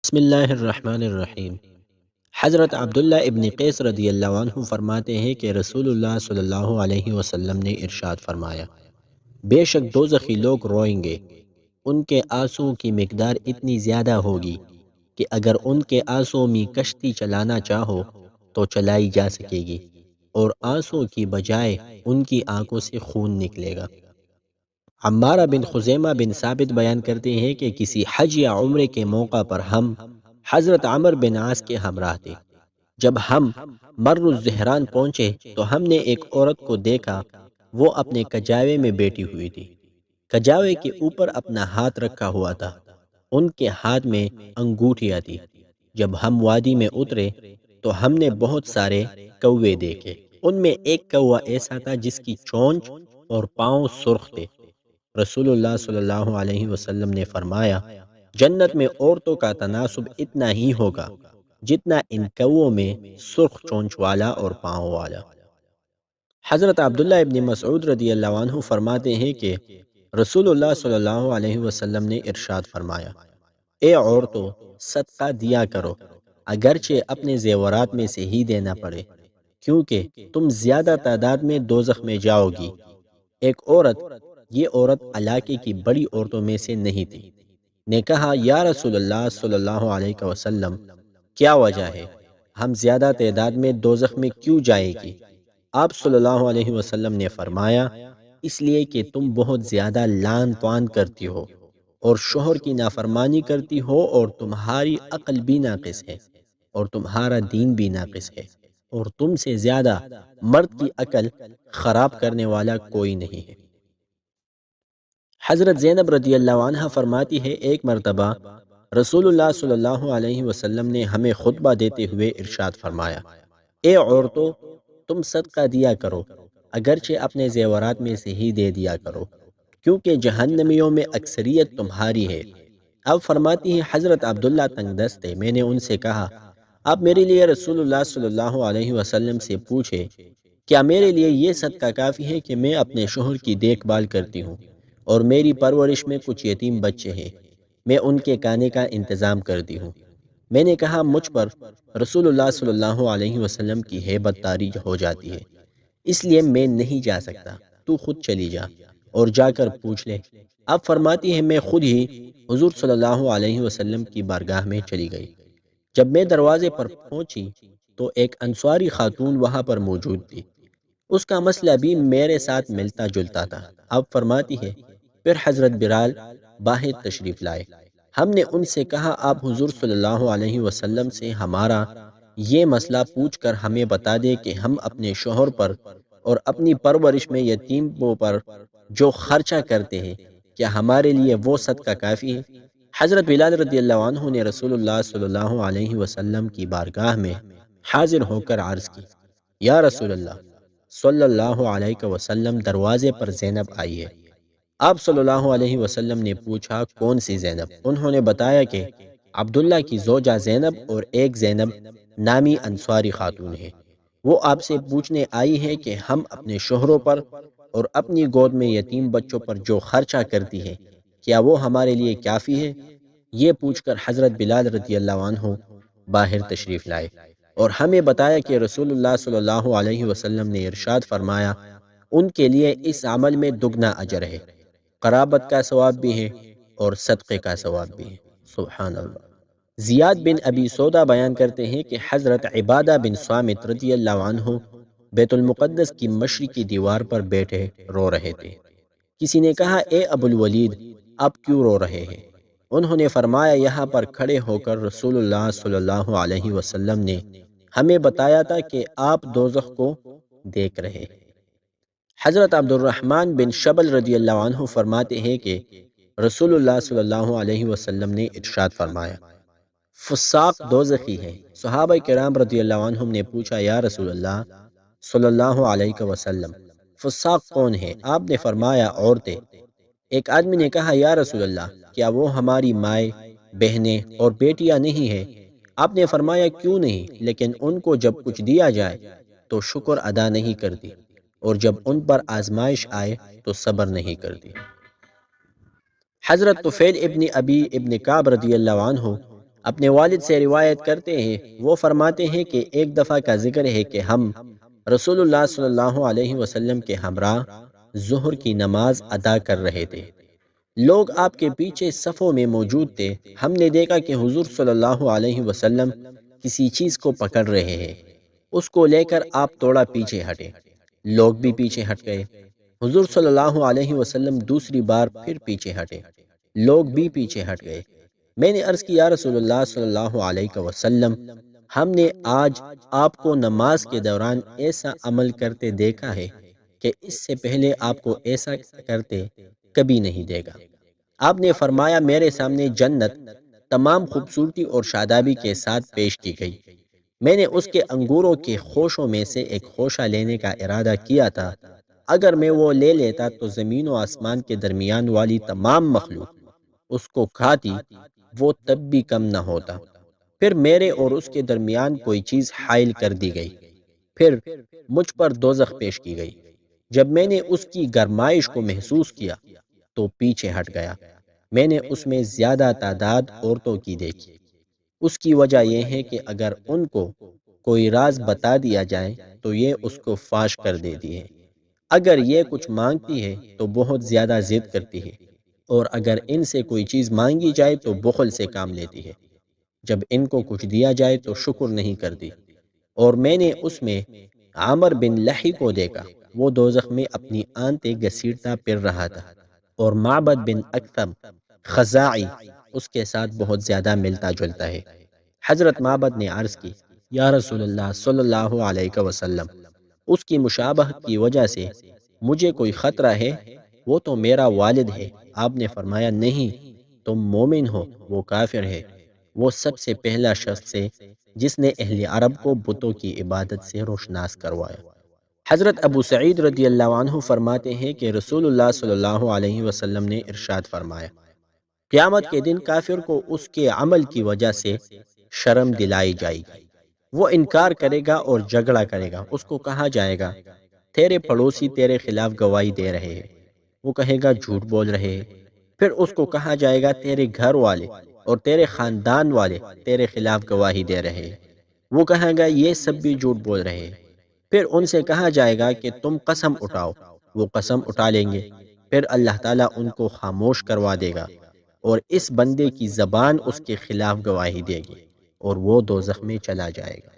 بسم اللہ الرحمن الرحیم۔ حضرت عبداللہ ابن قیس رضی اللہ عنہ فرماتے ہیں کہ رسول اللہ صلی اللہ علیہ وسلم نے ارشاد فرمایا، بے شک دوزخی لوگ روئیں گے، ان کے آنسوؤں کی مقدار اتنی زیادہ ہوگی کہ اگر ان کے آنسوؤں میں کشتی چلانا چاہو تو چلائی جا سکے گی، اور آنسوؤں کی بجائے ان کی آنکھوں سے خون نکلے گا۔ عمارہ بن خزیمہ بن ثابت بیان کرتے ہیں کہ کسی حج یا عمرے کے موقع پر ہم حضرت عمر بن عاص کے ہمراہ تھے۔ جب ہم مر الزہران پہنچے تو ہم نے ایک عورت کو دیکھا، وہ اپنے کجاوے میں بیٹھی ہوئی تھی، کجاوے کے اوپر اپنا ہاتھ رکھا ہوا تھا، ان کے ہاتھ میں انگوٹھیاں تھی۔ جب ہم وادی میں اترے تو ہم نے بہت سارے کوے دیکھے، ان میں ایک کوا ایسا تھا جس کی چونچ اور پاؤں سرخ تھے۔ رسول اللہ صلی اللہ علیہ وسلم نے فرمایا، جنت میں عورتوں کا تناسب اتنا ہی ہوگا جتنا ان کووں میں سرخ چونچ والا اور پاؤں والا۔ حضرت عبداللہ ابن مسعود رضی اللہ عنہ فرماتے ہیں کہ رسول اللہ صلی اللہ علیہ وسلم نے ارشاد فرمایا، اے عورتوں، صدقہ دیا کرو، اگرچہ اپنے زیورات میں سے ہی دینا پڑے، کیونکہ تم زیادہ تعداد میں دوزخ میں جاؤ گی۔ ایک عورت، یہ عورت علاقے کی بڑی عورتوں میں سے نہیں تھی، نے کہا، یا رسول اللہ صلی اللہ علیہ وسلم، کیا وجہ ہے؟ ہم زیادہ تعداد میں دوزخ میں کیوں جائے گی؟ آپ صلی اللہ علیہ وسلم نے فرمایا، اس لیے کہ تم بہت زیادہ لعن طعن کرتی ہو اور شوہر کی نافرمانی کرتی ہو، اور تمہاری عقل بھی ناقص ہے اور تمہارا دین بھی ناقص ہے، اور تم سے زیادہ مرد کی عقل خراب کرنے والا کوئی نہیں ہے۔ حضرت زینب رضی اللہ عنہ فرماتی ہے، ایک مرتبہ رسول اللہ صلی اللہ علیہ وسلم نے ہمیں خطبہ دیتے ہوئے ارشاد فرمایا، اے عورتوں، تم صدقہ دیا کرو، اگرچہ اپنے زیورات میں سے ہی دے دیا کرو، کیونکہ جہنمیوں میں اکثریت تمہاری ہے۔ اب فرماتی ہیں، حضرت عبداللہ تنگ دست تھے، میں نے ان سے کہا، آپ میرے لیے رسول اللہ صلی اللہ علیہ وسلم سے پوچھے، کیا میرے لیے یہ صدقہ کافی ہے کہ میں اپنے شوہر کی دیکھ بھال کرتی ہوں، اور میری پرورش میں کچھ یتیم بچے ہیں، میں ان کے کھانے کا انتظام کرتی ہوں؟ میں نے کہا، مجھ پر رسول اللہ صلی اللہ علیہ وسلم کی ہیبت طاری ہو جاتی ہے، اس لیے میں نہیں جا سکتا، تو خود چلی جا اور جا کر پوچھ لے۔ اب فرماتی ہے، میں خود ہی حضور صلی اللہ علیہ وسلم کی بارگاہ میں چلی گئی۔ جب میں دروازے پر پہنچی تو ایک انصاری خاتون وہاں پر موجود تھی، اس کا مسئلہ بھی میرے ساتھ ملتا جلتا تھا۔ اب فرماتی ہے، پھر حضرت بلال باہر تشریف لائے، ہم نے ان سے کہا، آپ حضور صلی اللہ علیہ وسلم سے ہمارا یہ مسئلہ پوچھ کر ہمیں بتا دے کہ ہم اپنے شوہر پر اور اپنی پرورش میں یتیموں پر جو خرچہ کرتے ہیں، کیا ہمارے لیے وہ صدقہ کافی ہے؟ حضرت بلال رضی اللہ عنہ نے رسول اللہ صلی اللہ علیہ وسلم کی بارگاہ میں حاضر ہو کر عرض کی، یا رسول اللہ صلی اللہ علیہ وسلم، دروازے پر زینب آئی ہے۔ آپ صلی اللہ علیہ وسلم نے پوچھا، کون سی زینب؟ انہوں نے بتایا کہ عبداللہ کی زوجہ زینب اور ایک زینب نامی انصاری خاتون ہے، وہ آپ سے پوچھنے آئی ہے کہ ہم اپنے شوہروں پر اور اپنی گود میں یتیم بچوں پر جو خرچہ کرتی ہے، کیا وہ ہمارے لیے کافی ہے؟ یہ پوچھ کر حضرت بلال رضی اللہ عنہ باہر تشریف لائے اور ہمیں بتایا کہ رسول اللہ صلی اللہ علیہ وسلم نے ارشاد فرمایا، ان کے لیے اس عمل میں دگنا اجر ہے، قرابت کا ثواب بھی ہے اور صدقے کا ثواب بھی ہے۔ سبحان اللہ۔ زیاد بن ابی سودا بیان کرتے ہیں کہ حضرت عبادہ بن صامت رضی اللہ عنہ بیت المقدس کی مشرقی دیوار پر بیٹھے رو رہے تھے۔ کسی نے کہا، اے ابو الولید، آپ کیوں رو رہے ہیں؟ انہوں نے فرمایا، یہاں پر کھڑے ہو کر رسول اللہ صلی اللہ علیہ وسلم نے ہمیں بتایا تھا کہ آپ دوزخ کو دیکھ رہے ہیں۔ حضرت عبد الرحمن بن شبل رضی اللہ عنہ فرماتے ہیں کہ رسول اللہ صلی اللہ علیہ وسلم نے ارشاد فرمایا، فساق دوزخی ہے۔ صحابہ کرام رضی اللہ عنہم نے پوچھا، یا رسول اللہ صلی اللہ علیہ وسلم، فساق کون ہے؟ آپ نے فرمایا، عورتیں۔ ایک آدمی نے کہا، یا رسول اللہ، کیا وہ ہماری مائیں، بہنیں اور بیٹیاں نہیں ہیں؟ آپ نے فرمایا، کیوں نہیں، لیکن ان کو جب کچھ دیا جائے تو شکر ادا نہیں کرتی، اور جب ان پر آزمائش آئے تو صبر نہیں کرتی۔ حضرت طفیل ابن ابی ابن کعب رضی اللہ عنہ اپنے والد سے روایت کرتے ہیں، وہ فرماتے ہیں کہ ایک دفعہ کا ذکر ہے کہ ہم رسول اللہ صلی اللہ علیہ وسلم کے ہمراہ ظہر کی نماز ادا کر رہے تھے۔ لوگ آپ کے پیچھے صفوں میں موجود تھے۔ ہم نے دیکھا کہ حضور صلی اللہ علیہ وسلم کسی چیز کو پکڑ رہے ہیں، اس کو لے کر آپ تھوڑا پیچھے ہٹے۔ لوگ بھی پیچھے ہٹ گئے۔ حضور صلی اللہ علیہ وسلم دوسری بار پھر پیچھے ہٹے۔ لوگ بھی پیچھے ہٹ گئے۔ میں نے عرض کیا، رسول اللہ صلی اللہ علیہ وسلم، ہم نے آج آپ کو نماز کے دوران ایسا عمل کرتے دیکھا ہے کہ اس سے پہلے آپ کو ایسا کرتے کبھی نہیں دیکھا۔ آپ نے فرمایا، میرے سامنے جنت تمام خوبصورتی اور شادابی کے ساتھ پیش کی گئی۔ میں نے اس کے انگوروں کے خوشوں میں سے ایک خوشہ لینے کا ارادہ کیا تھا۔ اگر میں وہ لے لیتا تو زمین و آسمان کے درمیان والی تمام مخلوق اس کو کھاتی، وہ تب بھی کم نہ ہوتا۔ پھر میرے اور اس کے درمیان کوئی چیز حائل کر دی گئی، پھر مجھ پر دوزخ پیش کی گئی۔ جب میں نے اس کی گرمائش کو محسوس کیا تو پیچھے ہٹ گیا۔ میں نے اس میں زیادہ تعداد عورتوں کی دیکھی۔ اس کی وجہ یہ ہے کہ اگر ان کو کوئی راز بتا دیا جائے تو یہ اس کو فاش کر دیتی ہے۔ اگر یہ کچھ مانگتی ہے تو بہت زیادہ ضد کرتی ہے، اور اگر ان سے کوئی چیز مانگی جائے تو بخل سے کام لیتی ہے۔ جب ان کو کچھ دیا جائے تو شکر نہیں کرتی۔ اور میں نے اس میں عامر بن لحی کو دیکھا، وہ دوزخ میں اپنی آنتیں گھسیٹتا پھر رہا تھا، اور معبد بن اکثم خزاعی اس کے ساتھ بہت زیادہ ملتا جلتا ہے۔ حضرت معبد نے عرض کی، یا رسول اللہ صلی اللہ علیہ وسلم، اس کی مشابہت کی وجہ سے مجھے کوئی خطرہ ہے؟ وہ تو میرا والد ہے۔ آپ نے فرمایا، نہیں، تم مومن ہو، وہ کافر ہے۔ وہ سب سے پہلا شخص ہے جس نے اہل عرب کو بتوں کی عبادت سے روشناس کروایا۔ حضرت ابو سعید رضی اللہ عنہ فرماتے ہیں کہ رسول اللہ صلی اللہ علیہ وسلم نے ارشاد فرمایا، قیامت کے دن کافر کو اس کے عمل کی وجہ سے شرم دلائی جائے گی۔ وہ انکار کرے گا اور جھگڑا کرے گا۔ اس کو کہا جائے گا، تیرے پڑوسی تیرے خلاف گواہی دے رہے ہیں۔ وہ کہے گا، جھوٹ بول رہے ہیں۔ پھر اس کو کہا جائے گا، تیرے گھر والے اور تیرے خاندان والے تیرے خلاف گواہی دے رہے ہیں۔ وہ کہے گا، یہ سب بھی جھوٹ بول رہے ہیں۔ پھر ان سے کہا جائے گا کہ تم قسم اٹھاؤ۔ وہ قسم اٹھا لیں گے۔ پھر اللہ تعالیٰ ان کو خاموش کروا دے گا، اور اس بندے کی زبان اس کے خلاف گواہی دے گی، اور وہ دوزخ میں چلا جائے گا۔